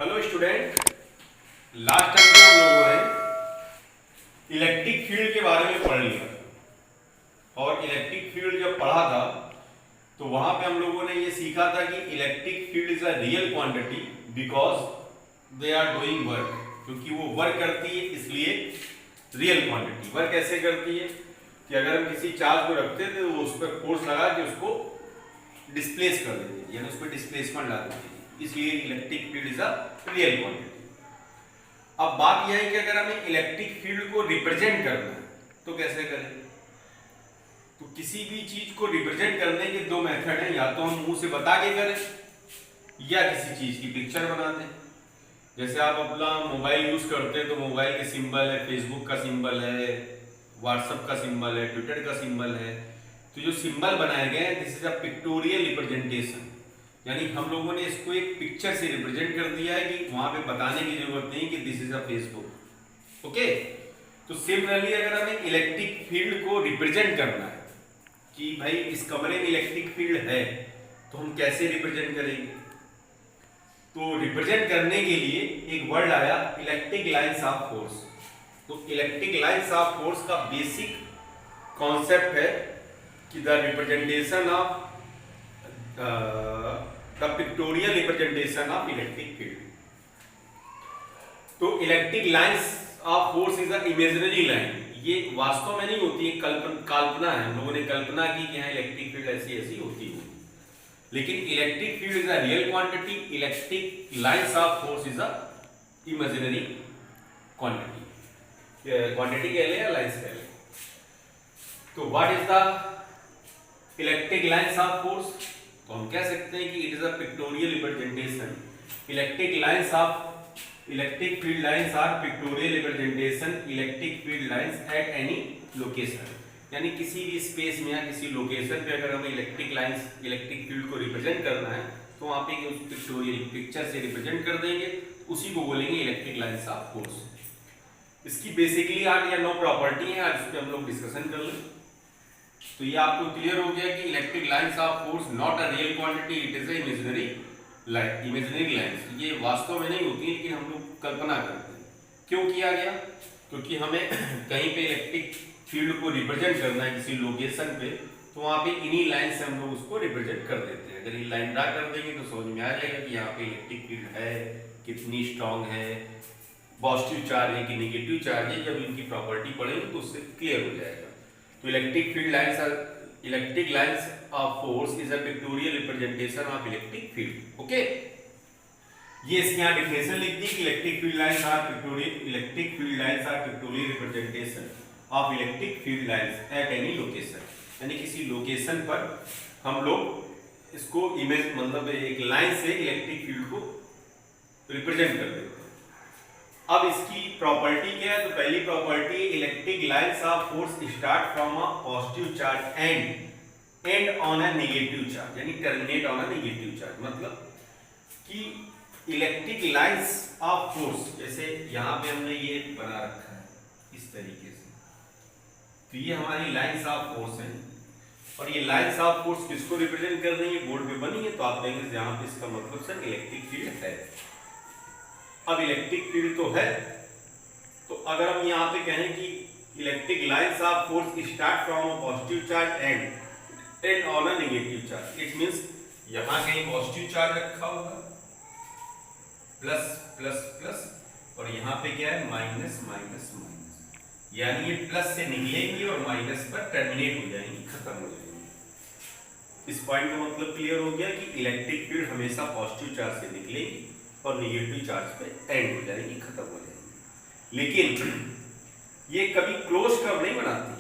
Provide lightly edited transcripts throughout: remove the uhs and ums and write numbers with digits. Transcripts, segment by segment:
Hello student, last time हम लोगों ने इलेक्ट्रिक फील्ड के बारे में पढ़ लिया और इलेक्ट्रिक फील्ड जब पढ़ा था तो वहां पे हम लोगों ने ये सीखा था कि electric field is a real quantity because they are doing work, क्योंकि वो वर्क करती है इसलिए रियल क्वांटिटी। वर्क कैसे करती है कि अगर हम किसी चार्ज को रखते थे तो उस पर फोर्स लगा के उसको डिस्प्लेस कर देते थे, यानी उस पर डिस्प्लेसमेंट ला देते थे, इसलिए electric field is a real quantity. अब बात यह है कि अगर हमें इलेक्ट्रिक फील्ड को रिप्रेजेंट करना है तो कैसे करें। तो किसी भी चीज को रिप्रेजेंट करने के दो मेथड हैं, या तो हम मुंह से बता के करें या किसी चीज की पिक्चर बना दें। जैसे आप अपना मोबाइल यूज करते हैं तो मोबाइल के सिंबल है, फेसबुक का सिंबल है, व्हाट्सएप का सिंबल है, ट्विटर का सिंबल है। तो जो सिंबल बनाए गए हैं this is a pictorial representation, यानी हम लोगों ने इसको एक पिक्चर से रिप्रेजेंट कर दिया है कि वहां पे बताने की जरूरत नहीं कि this is a Facebook. Okay, तो सिमिलरली अगर हमें इलेक्ट्रिक फील्ड को रिप्रेजेंट करना है कि भाई इस कमरे में इलेक्ट्रिक फील्ड है तो हम कैसे रिप्रेजेंट करेंगे। तो रिप्रेजेंट करने के लिए एक वर्ड आया इलेक्ट्रिक लाइंस ऑफ फोर्स। तो इलेक्ट्रिक लाइंस ऑफ फोर्स का बेसिक कॉन्सेप्ट है कि the representation of the pictorial representation of electric field. तो electric lines of force is a imaginary line. ये वास्तव में नहीं होती है, कल्पना है। हम लोगों ने कल्पना की कि यहाँ इलेक्ट्रिक फील्ड ऐसी ऐसी होती है, लेकिन electric field is a real quantity. Electric lines of force is a imaginary quantity. Quantity कह ले या लाइंस कह ले। तो what is the electric lines of force. तो हम कह सकते हैं कि it is a pictorial representation. Electric field lines are pictorial representation electric field lines at any location. यानी किसी भी स्पेस में या किसी लोकेशन पे अगर हमें इलेक्ट्रिक लाइंस इलेक्ट्रिक फील्ड को रिप्रेजेंट करना है तो वहां पे उस पिक्टोरियल पिक्चर से रिप्रेजेंट कर देंगे, उसी को बोलेंगे इलेक्ट्रिक लाइंस ऑफ फोर्स। इसकी बेसिकली 8 या 9 प्रॉपर्टी है, आज इस पे हम लोग डिस्कशन कर लें। तो ये आपको क्लियर हो गया कि electric lines of force not a real quantity, it is a imaginary line. Imaginary lines ये वास्तव में नहीं होती, लेकिन हम लोग कल्पना करते हैं। क्यों किया गया? क्योंकि हमें कहीं पे इलेक्ट्रिक फील्ड को रिप्रेजेंट करना है किसी लोकेशन पे, तो वहां पे इन्हीं लाइन से हम लोग उसको रिप्रेजेंट कर देते हैं। अगर ये लाइन ड्रा कर देंगे तो समझ में आ जाएगा कि यहाँ पे इलेक्ट्रिक फील्ड है, कितनी स्ट्रांग है, पॉजिटिव चार्ज है कि नेगेटिव चार्ज है। जब इनकी प्रॉपर्टी पढ़ेंगे तो उससे क्लियर हो जाएगा। तो electric lines of force is a pictorial representation of electric field. Okay, ये इसके यहाँ डिफिनेशन लिख दी कि electric field lines are pictorial representation of electric field lines at any location. यानी किसी लोकेशन पर हम लोग इसको इमेज मतलब एक लाइन से इलेक्ट्रिक फील्ड को रिप्रेजेंट कर देते हैं। अब इसकी प्रॉपर्टी क्या है? तो पहली property electric lines of force start from a positive charge and on a negative charge, यानी terminate on a negative charge. मतलब कि इलेक्ट्रिक लाइंस ऑफ फोर्स, जैसे यहां पे हमने ये बना रखा है इस तरीके से, तो ये हमारी लाइंस ऑफ फोर्स है। और ये लाइंस ऑफ फोर्स किसको रिप्रेजेंट कर रही है? बोर्ड पे बनी है, तो आप देखेंगे यहां पे इसका मतलब सर इलेक्ट्रिक फील्ड है। अब इलेक्ट्रिक फील्ड तो है, तो अगर हम यहाँ पे कहें कि electric lines of force start from a positive charge and on a negative charge, it means यहां कहीं पॉजिटिव चार्ज रखा होगा प्लस प्लस प्लस, और यहाँ पे क्या है माइनस माइनस माइनस, यानी ये प्लस से निकलेंगी और माइनस पर टर्मिनेट हो जाएंगी, खत्म हो जाएंगी। इस पॉइंट का मतलब क्लियर हो गया कि इलेक्ट्रिक फील्ड हमेशा पॉजिटिव चार्ज से निकलेगी और नेगेटिव चार्ज पे एंड हो जाएगी, खत्म हो जाएगी। लेकिन ये कभी क्लोज कर्व नहीं बनाती।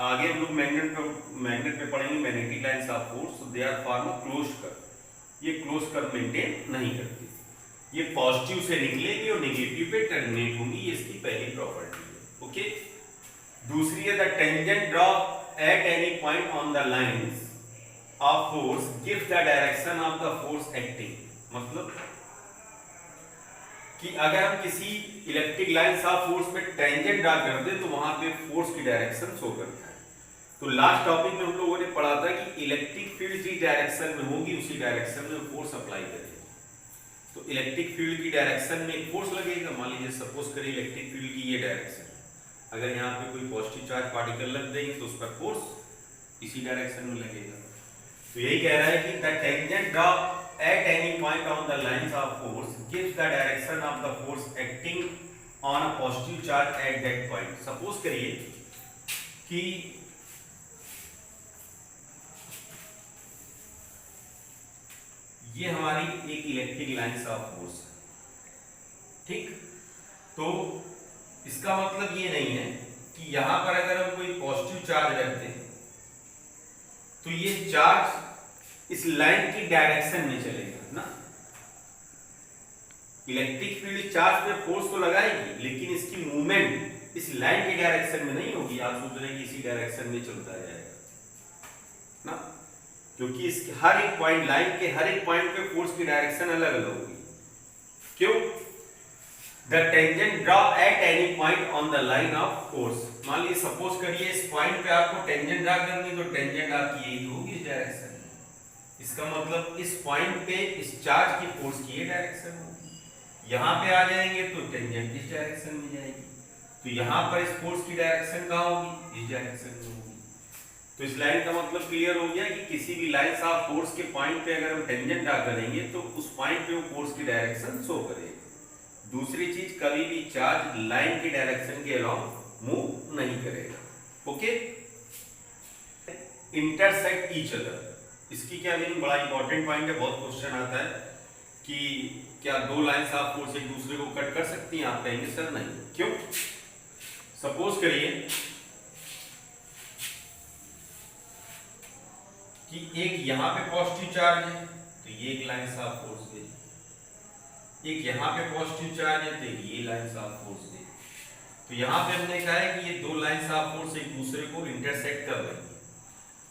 आगे हम लोग मैग्नेट पे पढ़ेंगे magnetic lines of force, they are form a close curve. ये क्लोज कर्व मेंटेन नहीं करती, ये पॉजिटिव से निकलेगी और नेगेटिव पे टर्मिनेट होंगी। ये इसकी पहली प्रॉपर्टी है। ओके, दूसरी है the tangent draw at any point on the lines of force give the direction of the force acting. मतलब कि अगर हम किसी इलेक्ट्रिक लाइंस ऑफ फोर्स पे टेंजेंट ड्रा कर दे तो वहां पे फोर्स की डायरेक्शन शो करता है। तो लास्ट टॉपिक में हम लोगों ने पढ़ा था कि इलेक्ट्रिक फील्ड जिस डायरेक्शन में होगी उसी डायरेक्शन में फोर्स अप्लाई करेगी। तो इलेक्ट्रिक फील्ड की डायरेक्शन में एक फोर्स लगेगा। मान लीजिए सपोज करिए इलेक्ट्रिक फील्ड की ये डायरेक्शन, अगर यहाँ पे कोई पॉजिटिव चार्ज पार्टिकल लग देंगे तो उस पर फोर्स इसी डायरेक्शन में लगेगा। तो यही कह रहा है कि the tangent drop at any point on the lines of force gives the direction of the force acting on a positive charge at that point. Suppose करिए कि ये हमारी एक इलेक्ट्रिक लाइंस ऑफ फोर्स है, ठीक। तो इसका मतलब ये नहीं है कि यहां पर अगर हम कोई पॉजिटिव चार्ज रखते हैं तो ये चार्ज इस लाइन की डायरेक्शन में चलेगा ना। इलेक्ट्रिक फील्ड चार्ज पे फोर्स तो लगाएगी लेकिन इसकी मूवमेंट इस लाइन की डायरेक्शन में नहीं होगी। आप सोच रहे हैं कि इसी डायरेक्शन में चलता जाएगा ना, क्योंकि इसके हर एक पॉइंट, लाइन के हर एक पॉइंट पे फोर्स की डायरेक्शन अलग अलग होगी। क्यों? The tangent draw at any point on the line of force. मान लीजिए सपोज करिए इस पॉइंट पे आपको टेंजेंट ड्रॉ करनी, तो टेंजेंट आपकी यही होगी इस डायरेक्शन में। इसका मतलब इस पॉइंट पे इस चार्ज की फोर्स की ये डायरेक्शन होगी। यहां पे आ जाएंगे तो टेंजेंट इस डायरेक्शन में जाएगी, तो यहां पर इस फोर्स की डायरेक्शन कहां होगी? इस डायरेक्शन में होगी। तो इस लाइन का मतलब क्लियर हो गया कि किसी भी लाइन ऑफ फोर्स के पॉइंट पे अगर हम टेंजेंट ड्रॉ करेंगे तो उस पॉइंट पे वो फोर्स की डायरेक्शन शो करेगा। दूसरी चीज, कभी भी चार्ज लाइन की डायरेक्शन के अलावा मूव नहीं करेगा। ओके, इंटरसेक्ट ईच अदर, इसकी क्या मीनिंग? बड़ा इंपॉर्टेंट पॉइंट है, बहुत क्वेश्चन आता है कि क्या दो लाइंस ऑफ फोर्स एक दूसरे को कट कर सकती हैं? आप कहेंगे सर नहीं। क्यों? सपोज करिए कि एक यहां पे पॉजिटिव चार्ज है तो ये एक लाइन ऑफ फोर्स दे, एक यहां पे पॉजिटिव चार्ज है तो ये लाइन ऑफ फोर्स दे। तो यहां पे हमने कहा है कि ये दो लाइन ऑफ फोर्स एक दूसरे को इंटरसेक्ट कर रही है।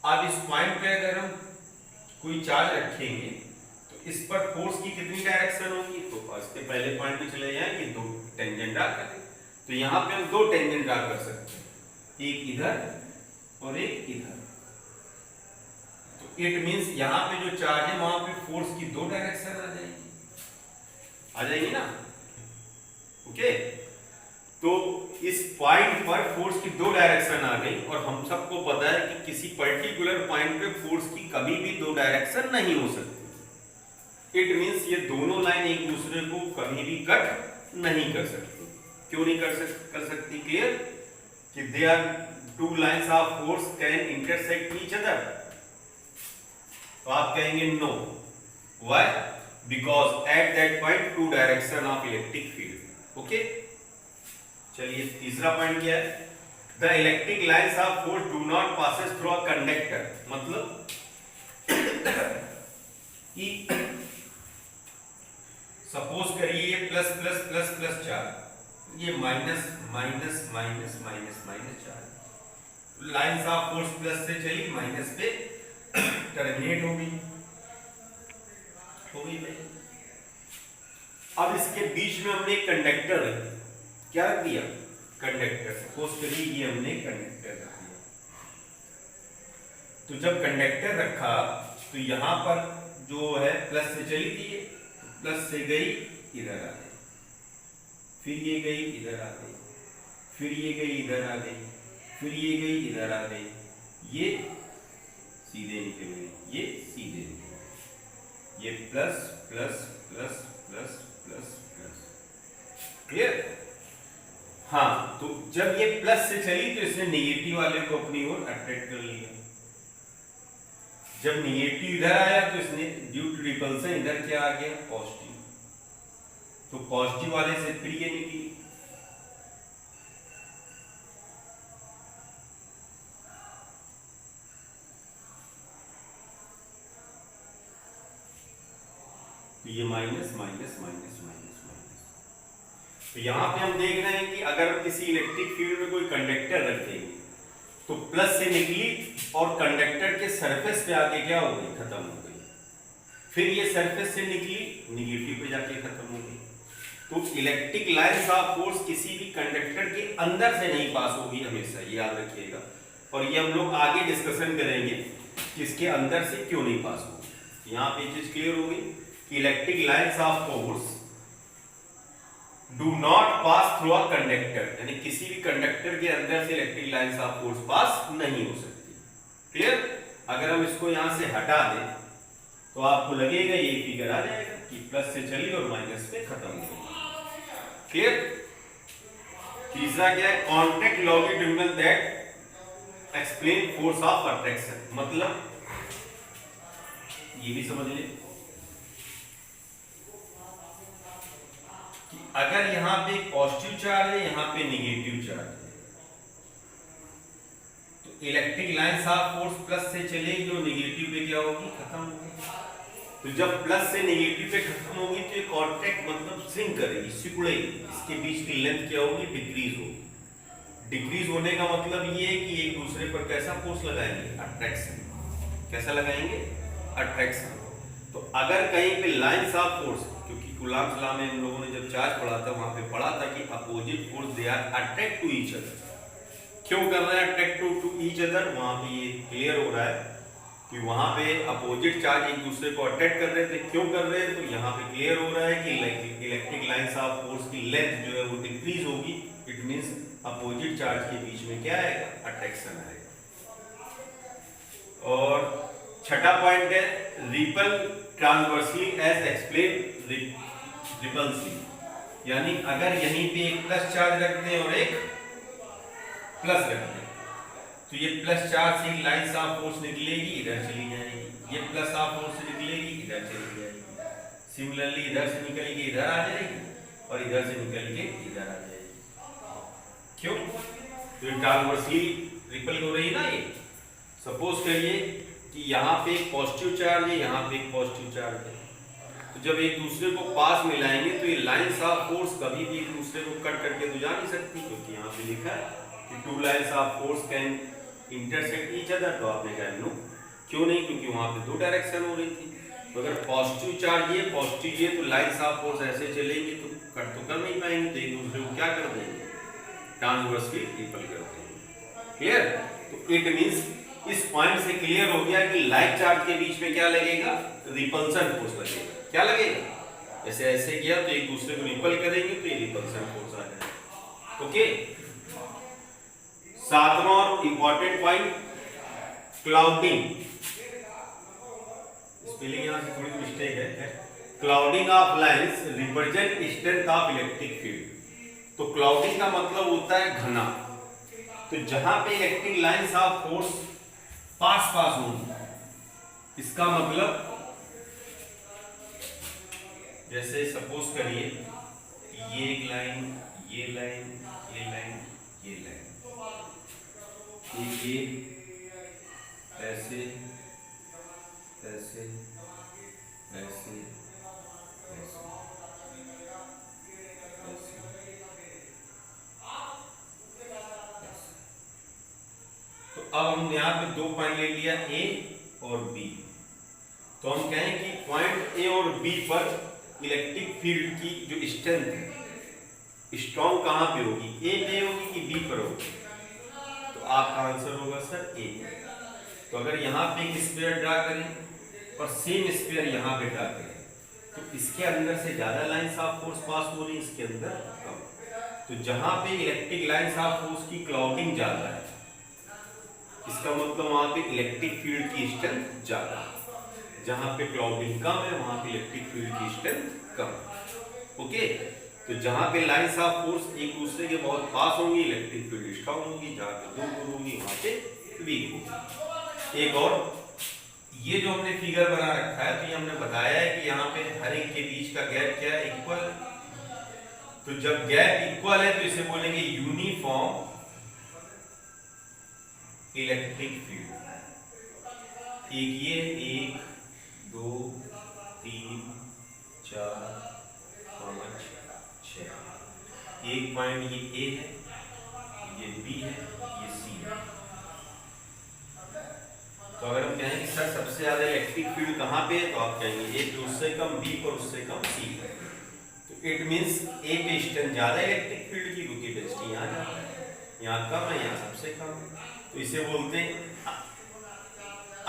अब इस पॉइंट पे अगर हम कोई चार्ज रखेंगे तो इस पर फोर्स की कितनी डायरेक्शन होगी? तो इसके पहले पॉइंट पे चले जाएं कि दो टेंजेंट ड्रॉ करें, तो यहां पे हम दो टेंजेंट ड्रॉ कर सकते हैं, एक इधर और एक इधर। तो इट मींस यहां पे जो चार्ज है वहां पे फोर्स की दो डायरेक्शन आ जाएगी ना। ओके, तो इस पॉइंट पर फोर्स की दो डायरेक्शन आ गई और हम सबको पता है कि किसी पर्टिकुलर पॉइंट पे फोर्स की कभी भी दो डायरेक्शन नहीं हो सकती। इट मींस ये दोनों लाइन एक दूसरे को कभी भी कट नहीं कर सकती। क्यों नहीं कर सकती? क्लियर कि they are two lines of force can intersect each other. तो आप कहेंगे no. Why? Because at that point two direction of electric field. Okay, चलिए तीसरा पॉइंट क्या है? The electric lines of force do not passes through a conductor. मतलब कि suppose करिए ये plus plus plus plus charge, ये minus minus minus minus minus charge, lines of force plus से चली माइनस पे टर्मिनेट हो गई। अब इसके बीच में हमने एक कंडक्टर क्या रख दिया? कंडक्टर। सपोज करिए ये हमने कंडक्टर रख दिया। तो जब कंडक्टर रखा तो यहां पर जो है प्लस से चली थी, प्लस से गई इधर आ गई, फिर ये गई इधर आ गई, फिर ये गई इधर आ गई, फिर ये गई इधर आ गई, ये सीधे निकल गई, ये सीधे निकल गई, ये plus plus plus plus plus plus. Clear? हाँ, तो जब ये प्लस से चली तो इसने नेगेटिव वाले को अपनी ओर अट्रैक्ट कर लिया। जब नेगेटिव इधर आया तो इसने ड्यू टू रिपल्सन इधर क्या आ गया? पॉजिटिव। तो पॉजिटिव वाले से फिर ये निकली। तो ये minus minus minus minus minus. तो यहां पे हम देख रहे हैं कि अगर किसी इलेक्ट्रिक फील्ड में कोई कंडक्टर रखेंगे तो प्लस से निकली और कंडक्टर के सरफेस पे आके क्या हो गई? खत्म हो गई। फिर ये सरफेस से निकली, नेगेटिव पे जाके खत्म हो गई। तो इलेक्ट्रिक लाइंस ऑफ फोर्स किसी भी कंडक्टर के अंदर से नहीं पास होगी हमेशा, ये याद रखिएगा। और ये हम लोग आगे डिस्कशन करेंगे कि इसके अंदर से क्यों नहीं पास होगी। यहाँ पे चीज क्लियर हो गई electric lines of force do not pass through a conductor, यानी किसी भी कंडक्टर के अंदर से electric lines of force pass नहीं हो सकती। क्लियर? अगर हम इसको यहां से हटा दें तो आपको लगेगा ये फिगर आ जाएगा कि प्लस से चली और माइनस पे खत्म हो गई। क्लियर? तीसरा क्या है? Contact longitudinal that explain force of attraction, मतलब ये भी समझ ले कि अगर यहां पे पॉजिटिव चार्ज है, यहां पे नेगेटिव चार्ज है, तो electric lines of force plus से चलेगी और नेगेटिव पे क्या होगी? खत्म होगी। तो जब प्लस से नेगेटिव पे खत्म होगी तो ये कॉन्टैक्ट मतलब श्रिंक करेगी, सिकुड़ेगी, इसके बीच की लेंथ क्या होगी? डिक्रीज होगी। डिक्रीज होने का मतलब ये है कि एक दूसरे पर कैसा फोर्स लगाएंगे? अट्रैक्शन। कैसा लगाएंगे? अट्रैक्शन। तो अगर कहीं पे लाइंस ऑफ फोर्स, क्योंकि कूलॉम्स लॉ में हम लोगों ने जब चार्ज पढ़ा था वहां पे पढ़ा था कि opposite force they are attract to each other. क्यों कर रहे हैं अट्रैक्ट टू ईच अदर? वहां पे ये क्लियर हो रहा है कि वहां पे अपोजिट चार्ज एक दूसरे को अट्रैक्ट कर रहे थे। क्यों कर रहे हैं? तो यहाँ पे क्लियर हो रहा है कि इलेक्ट्रिक लाइंस ऑफ फोर्स की लेंथ जो है वो डिक्रीज होगी। इट मींस अपोजिट चार्ज के बीच में क्या आएगा? अट्रैक्शन आएगा। और छठा पॉइंट है ripple transversely as explain repulsive, यानी अगर यहीं पे एक प्लस चार्ज रखते हैं और एक प्लस रखते हैं तो ये प्लस चार्ज से लाइंस ऑफ फोर्स निकलेगी, इधर चली जाएगी। ये प्लस ऑफ फोर्स से निकलेगी, इधर चली जाएगी। सिमिलरली इधर से निकल के इधर आ जाएगी और इधर से निकल के इधर आ जाएगी। क्यों? तो ये ट्रांसवर्सली रिपल हो रही है ना। ये सपोज करिए कि यहाँ पे एक पॉजिटिव चार्ज है, यहाँ पे एक पॉजिटिव चार्ज है, तो जब एक दूसरे को पास मिलाएंगे तो ये लाइंस ऑफ फोर्स कभी भी एक दूसरे को कट करके तो जा नहीं सकती, क्योंकि यहाँ पे लिखा है कि to lines of force can intersect each other. तो आपने कहा नो, क्यों नहीं? क्योंकि वहां पे दो डायरेक्शन हो रही थी। तो अगर पॉजिटिव चार्ज ये पॉजिटिव ये, तो लाइंस ऑफ फोर्स ऐसे चलेंगे तो कट तो कर नहीं पाएंगे, तो एक दूसरे को क्या कर देंगे? ट्रांसवर्सली रिपल कर देंगे। क्लियर? तो इट मींस इस पॉइंट से क्लियर हो गया कि लाइक चार्ज के बीच में क्या लगेगा? रिपल्सन फोर्स लगेगा। क्या लगेगा? ऐसे ऐसे किया तो एक दूसरे को रिपल करेंगे तो ये रिपल्सन फोर्स आ जाएगा। ओके। सातवां और इंपॉर्टेंट पॉइंट क्लाउडिंग। स्पेलिंग यहां से थोड़ी मिस्टेक है। Clouding of lines represent strength of electric field. तो क्लाउडिंग का मतलब होता है घना। तो जहां पे electric lines of force pass होंगी, इसका मतलब जैसे सपोज करिए ये एक लाइन, ये लाइन, ये लाइन, ये लाइन, ये ऐसे ऐसे ऐसे ऐसे ऐसे। तो अब हम यहाँ पे दो पॉइंट ले लिया ए और बी। तो हम कहें कि पॉइंट ए और बी पर इलेक्ट्रिक फील्ड की जो स्ट्रेंथ है स्ट्रॉन्ग कहां पे होगी? ए पे होगी कि बी पर होगी? तो आपका आंसर होगा सर ए। तो अगर यहाँ पे एक स्फीयर ड्रा करें और सेम स्फीयर यहाँ पे ड्रा करें तो इसके अंदर से ज्यादा लाइंस ऑफ फोर्स पास हो रही है, इसके अंदर कम। तो जहां पे इलेक्ट्रिक लाइंस ऑफ फोर्स की क्लाउडिंग ज्यादा है, इसका मतलब वहां पे इलेक्ट्रिक फील्ड की स्ट्रेंथ ज्यादा है। जहां पे क्लाउडिंग कम है वहां पे इलेक्ट्रिक फील्ड की स्ट्रेंथ कम। ओके। तो जहां पे लाइंस ऑफ फोर्स एक दूसरे के बहुत पास होंगी इलेक्ट्रिक फील्ड स्ट्रांग होगी, जहां पे दूर होंगी वहां पे वीक होगी। एक और ये जो हमने फिगर बना रखा है तो ये हमने बताया है कि यहाँ पे हर एक के बीच का गैप क्या है? इक्वल। तो जब गैप इक्वल है तो इसे बोलेंगे यूनिफॉर्म इलेक्ट्रिक फील्ड। एक ये 1 2 3 4 5 6। एक पॉइंट ये ए है, ये बी है, ये सी है। तो अगर हम कहें कि सर सबसे ज्यादा इलेक्ट्रिक फील्ड कहां पे है, तो आप कहेंगे ए पे उससे कम, बी पर उससे कम, सी पर। तो इट मींस ए पे स्ट्रेंथ ज्यादा इलेक्ट्रिक फील्ड की, क्योंकि डेंसिटी यहाँ ज्यादा है, यहाँ कम है, यहाँ सबसे कम है। तो इसे बोलते हैं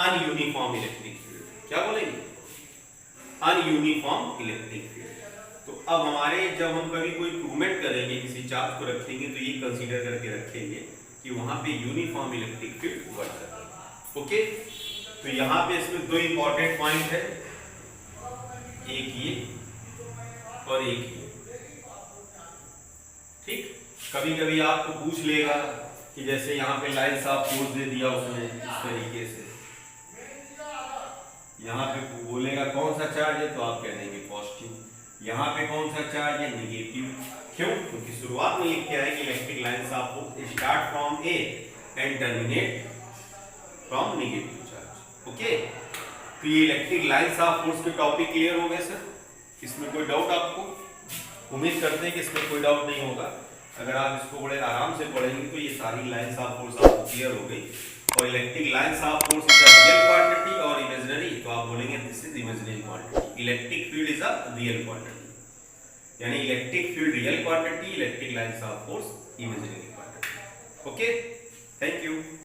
अनयूनिफॉर्म इलेक्ट्रिक फील्ड। क्या बोलेंगे? अनयूनिफॉर्म इलेक्ट्रिक फील्ड। तो अब हमारे जब हम कभी कोई प्रूवमेंट करेंगे, किसी चार्ज को रखेंगे, तो ये कंसीडर करके रखेंगे कि वहां पे यूनिफॉर्म इलेक्ट्रिक फील्ड वर्क करेगा। ओके, तो यहाँ पे इसमें दो इंपॉर्टेंट पॉइंट है, एक ये और एक ये। ठीक, कभी कभी आपको पूछ लेगा कि जैसे यहाँ पे लाइन्स ऑफ फोर्स दे दिया उसने इस तरीके से, यहाँ पे बोलेगा कौन सा चार्ज है, तो आप कह देंगे पॉजिटिव। यहाँ पे कौन सा चार्ज है, निगेटिव। क्यों? क्योंकि शुरुआत में लिख के आया कि electric lines of force start from A and terminate from negative charge. Okay, तो ये इलेक्ट्रिक लाइन्स ऑफ फोर्स के टॉपिक क्लियर हो गए सर? इसमें कोई डाउट आपको? उम्मीद करते हैं कि इसमें कोई डाउट नहीं होगा। अगर आप इसको बड़े आराम से पढ़ेंगे तो ये सारी लाइन्स ऑफ फोर्स आपको क्लियर हो गई। और electric lines of force is a real quantity और इमेजिनरी, तो आप बोलेंगे this is imaginary quantity. Electric field is a real quantity, यानी electric field real quantity, electric lines of force imaginary quantity. Okay, thank you.